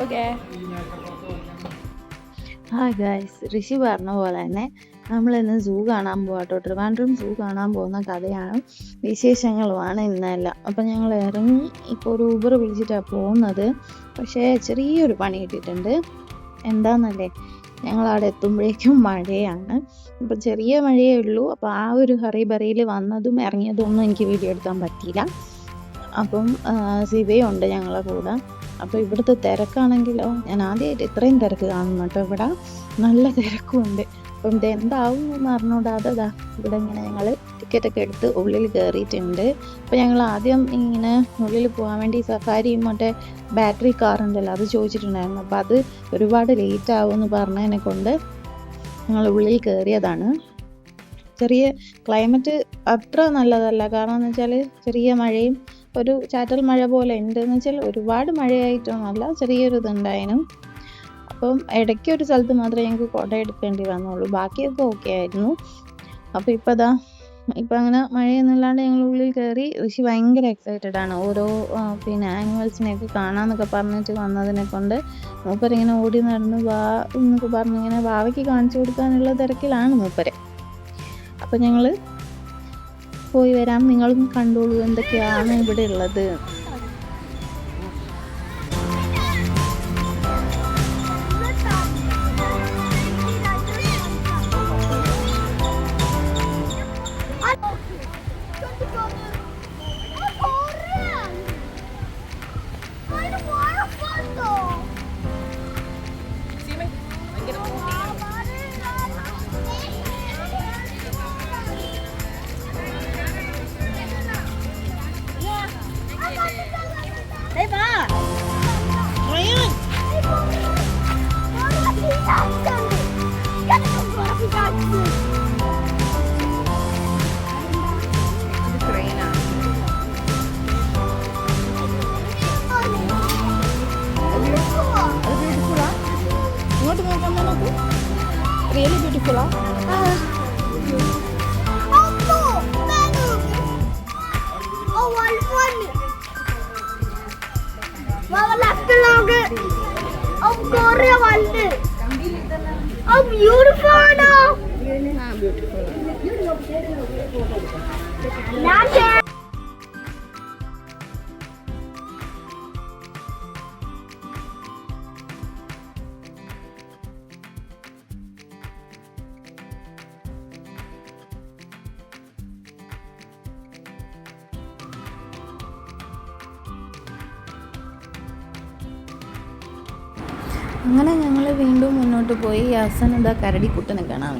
Okay. Hi guys, ഋഷി പറഞ്ഞ പോലെ തന്നെ നമ്മളിന്ന് സൂ കാണാൻ പോകാട്ടോ. ട്രിവാൻഡ്രം സൂ കാണാൻ പോകുന്ന കഥയാണ്, വിശേഷങ്ങളുമാണ് ഇന്നെല്ലാം. അപ്പം ഞങ്ങൾ ഇറങ്ങി ഇപ്പോൾ ഒരു ഊബർ വിളിച്ചിട്ടാണ് പോകുന്നത്. പക്ഷേ ചെറിയൊരു പണി കിട്ടിയിട്ടുണ്ട്. എന്താണെന്നല്ലേ, ഞങ്ങൾ അവിടെ എത്തുമ്പോഴേക്കും മഴയാണ്. അപ്പം ചെറിയ മഴയേ ഉള്ളൂ. അപ്പോൾ ആ ഒരു ഹറിബറിയിൽ വന്നതും ഇറങ്ങിയതും ഒന്നും എനിക്ക് വീഡിയോ എടുക്കാൻ പറ്റിയില്ല. അപ്പം സിവയുണ്ട് ഞങ്ങളെ കൂടെ. അപ്പോൾ ഇവിടുത്തെ തിരക്കാണെങ്കിലോ, ഞാൻ ആദ്യമായിട്ട് ഇത്രയും തിരക്ക് കാണുന്നു കേട്ടോ. ഇവിടെ നല്ല തിരക്കുണ്ട്. അപ്പം ഇത് എന്താവും എന്ന് അറിഞ്ഞൂടാതെ ഇവിടെ ഇങ്ങനെ ഞങ്ങൾ ടിക്കറ്റൊക്കെ എടുത്ത് ഉള്ളിൽ കയറിയിട്ടുണ്ട്. അപ്പോൾ ഞങ്ങൾ ആദ്യം ഇങ്ങനെ ഉള്ളിൽ പോകാൻ വേണ്ടി സഫാരിയും മറ്റേ ബാറ്ററി കാർ ഉണ്ടല്ലോ അത് ചോദിച്ചിട്ടുണ്ടായിരുന്നു. അപ്പോൾ അത് ഒരുപാട് ലേറ്റ് ആവുമെന്ന് പറഞ്ഞതിനെ കൊണ്ട് ഞങ്ങൾ ഉള്ളിൽ കയറിയതാണ്. ചെറിയ ക്ലൈമറ്റ് അത്ര നല്ലതല്ല, കാരണം എന്ന് വെച്ചാൽ ചെറിയ മഴയും ഒരു ചാറ്റൽ മഴ പോലെ ഉണ്ട്. എന്ന് വെച്ചാൽ ഒരുപാട് മഴയായിട്ടൊന്നുമല്ല, ചെറിയൊരു ഇതുണ്ടായിരുന്നു. അപ്പം ഇടയ്ക്ക് ഒരു സ്ഥലത്ത് മാത്രമേ ഞങ്ങൾക്ക് കുട എടുക്കേണ്ടി വന്നുള്ളൂ, ബാക്കിയൊക്കെ ഓക്കെ ആയിരുന്നു. അപ്പോൾ ഇപ്പം അങ്ങനെ മഴയൊന്നുമില്ലാണ്ട് ഞങ്ങൾ ഉള്ളിൽ കയറി. ഋഷി ഭയങ്കര എക്സൈറ്റഡ് ആണ്, ഓരോ ആനിമൽസിനെയൊക്കെ കാണാമെന്നൊക്കെ പറഞ്ഞിട്ട് വന്നതിനെ കൊണ്ട്. മൂപ്പരിങ്ങനെ ഓടി നടന്ന് എന്നൊക്കെ പറഞ്ഞിങ്ങനെ വാവയ്ക്ക് കാണിച്ചു കൊടുക്കാനുള്ള തിരക്കിലാണ് മൂപ്പര്. അപ്പം ഞങ്ങൾ പോയി വരാം, നിങ്ങളും കണ്ടോളൂ എന്തൊക്കെയാണ് ഇവിടെ ഉള്ളത്. ഇങ്ങോട്ട് നോക്കാൻ നോക്കൂ, റിയലി ബ്യൂട്ടിഫുള്ളാ. അങ്ങനെ ഞങ്ങൾ വീണ്ടും മുന്നോട്ട് പോയി. അവസാനം കരടിക്കുട്ടനെ കാണാൻ.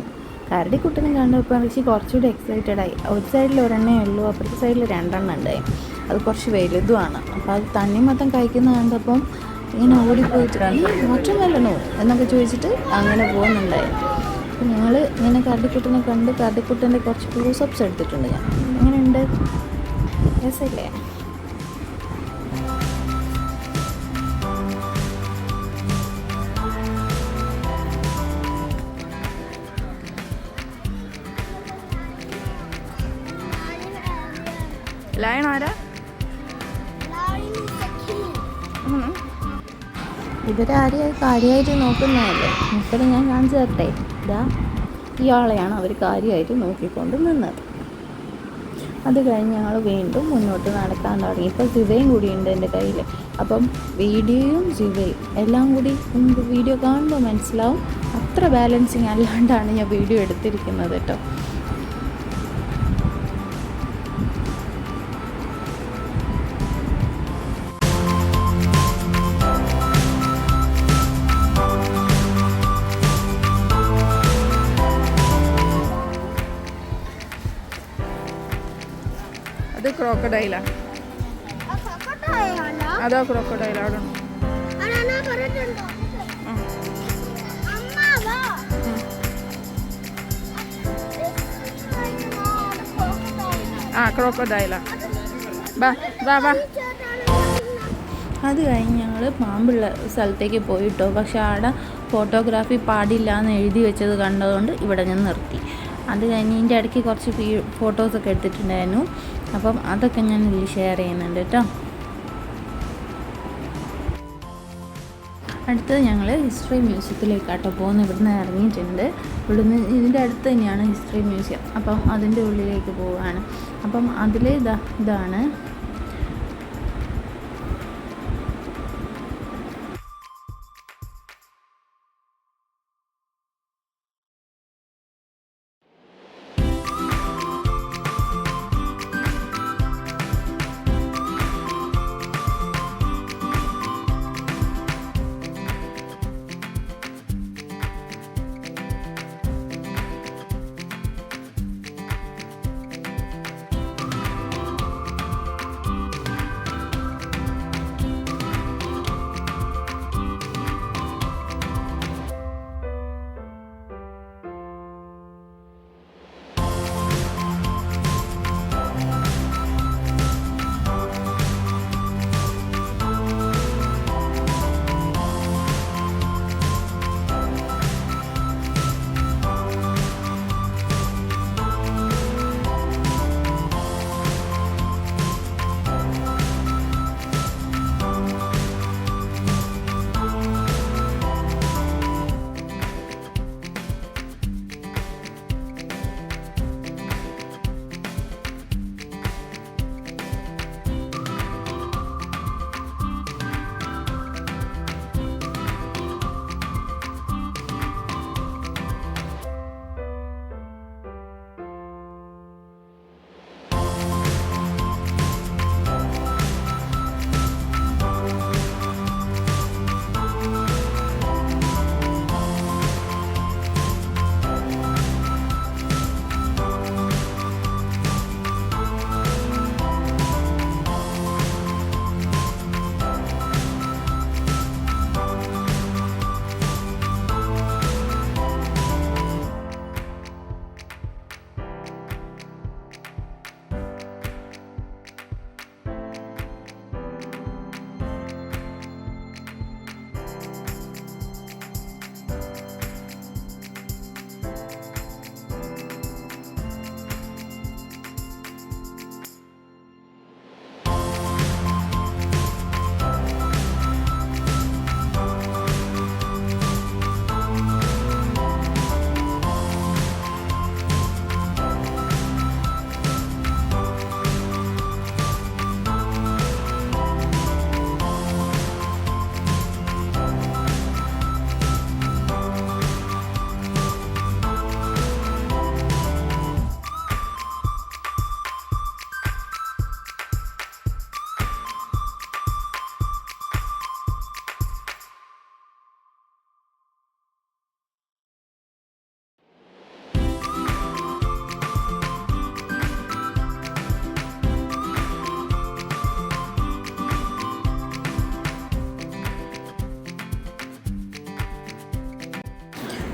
കരടിക്കുട്ടനെ കണ്ടപ്പോൾ ഋഷി കുറച്ചുകൂടി എക്സൈറ്റഡ് ആയി. ഒരു സൈഡിൽ ഒരെണ്ണേ ഉള്ളൂ, അപ്പുറത്തെ സൈഡിൽ 2 എണ്ണം ഉണ്ടായി. അത് കുറച്ച് വലുതുമാണ്. അപ്പോൾ അത് തണ്ണിമത്തം കഴിക്കുന്ന കണ്ടപ്പം ഇങ്ങനെ ഓടിപ്പോയിട്ട് മാറ്റമല്ലോ എന്നൊക്കെ ചോദിച്ചിട്ട് അങ്ങനെ പോകുന്നുണ്ടായി. അപ്പോൾ ഞങ്ങൾ ഇങ്ങനെ കരടിക്കുട്ടനെ കണ്ട് കരടിക്കുട്ടൻ്റെ കുറച്ച് ക്ലോസപ്സ് എടുത്തിട്ടുണ്ട് ഞാൻ. എങ്ങനെയുണ്ട്, രസമില്ലേ? ലയൺ ആരാ? ഇവരാരെയായി കാര്യമായിട്ട് നോക്കുന്നതല്ലേ. ഇപ്പം ഞാൻ കാണിച്ചു തരട്ടെ. ഇയാളെയാണ് അവർ കാര്യമായിട്ട് നോക്കിക്കൊണ്ട് നിന്നത്. അത് കഴിഞ്ഞ് ഞങ്ങൾ വീണ്ടും മുന്നോട്ട് നടക്കാൻ തുടങ്ങി. ഇപ്പോൾ സിവയും കൂടിയുണ്ട് എൻ്റെ കയ്യിൽ. അപ്പം വീഡിയോയും സിവയും എല്ലാം കൂടി നമുക്ക് വീഡിയോ കാണുമ്പോൾ മനസ്സിലാവും. അത്ര ബാലൻസിങ് അല്ലാണ്ടാണ് ഞാൻ വീഡിയോ എടുത്തിരിക്കുന്നത് കേട്ടോ. അത് ക്രോക്കഡൈലാ, അതോ ക്രോക്കഡൈൽ അവിടെ ഉണ്ട്. ക്രോക്കഡൈലാ. ബാ ബാ ബാ. അത് കഴിഞ്ഞ് ഞങ്ങൾ പാമ്പുള്ള സ്ഥലത്തേക്ക് പോയിട്ടോ. പക്ഷെ അവിടെ ഫോട്ടോഗ്രാഫി പാടില്ല എന്ന് എഴുതി വെച്ചത് കണ്ടതുകൊണ്ട് ഇവിടെ ഞാൻ നിർത്തി. അത് കഴിഞ്ഞ് ഇതിൻ്റെ ഇടയ്ക്ക് കുറച്ച് ഫോട്ടോസൊക്കെ എടുത്തിട്ടുണ്ടായിരുന്നു. അപ്പം അതൊക്കെ ഞാൻ ഇതിൽ ഷെയർ ചെയ്യുന്നുണ്ട് കേട്ടോ. അടുത്തത് ഞങ്ങൾ ഹിസ്റ്ററി മ്യൂസിയത്തിലേക്കാട്ടോ പോകുന്നത്. ഇവിടുന്ന് ഇറങ്ങിയിട്ടുണ്ട്. ഇവിടുന്ന് ഇതിൻ്റെ അടുത്ത് തന്നെയാണ് ഹിസ്റ്ററി മ്യൂസിയം. അപ്പം അതിൻ്റെ ഉള്ളിലേക്ക് പോവുകയാണ്. അപ്പം അതിൽ ഇതാണ്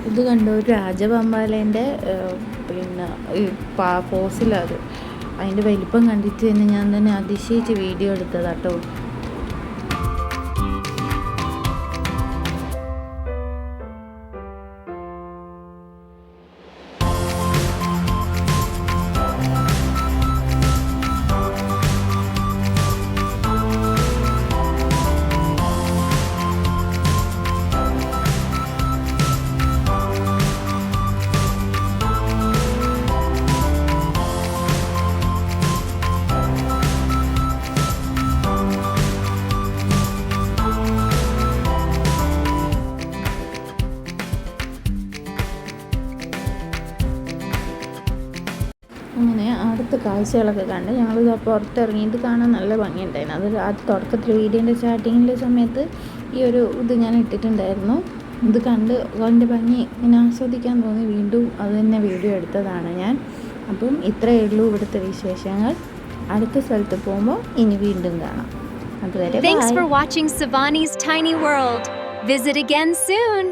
ഇത് കണ്ടോ, ഒരു രാജവെമ്പാലേൻ്റെ പിന്നെ ഫോസിലത്. അതിൻ്റെ വലിപ്പം കണ്ടിട്ട് തന്നെ ഞാൻ തന്നെ അതിശയിച്ച് വീഡിയോ എടുത്തതാട്ടോ. അങ്ങനെ അടുത്ത കാഴ്ചകളൊക്കെ കണ്ട് ഞങ്ങളിത് പുറത്തിറങ്ങിയിട്ട് കാണാൻ നല്ല ഭംഗിയുണ്ടായിരുന്നു. അത് ആ തുടക്കത്തിൽ വീഡിയോൻ്റെ സ്റ്റാർട്ടിങ്ങിൻ്റെ സമയത്ത് ഈ ഒരു ഇത് ഞാൻ ഇട്ടിട്ടുണ്ടായിരുന്നു. ഇത് കണ്ട് അതിൻ്റെ ഭംഗി ഇങ്ങനെ ആസ്വദിക്കാൻ തോന്നി വീണ്ടും അത് തന്നെ വീഡിയോ എടുത്തതാണ് ഞാൻ. അപ്പം ഇത്രയേ ഉള്ളൂ ഇവിടുത്തെ വിശേഷങ്ങൾ. അടുത്ത സ്ഥലത്ത് പോകുമ്പോൾ ഇനി വീണ്ടും കാണാം. അതുവരെ Thanks for watching Savani's Tiny World. Visit again soon.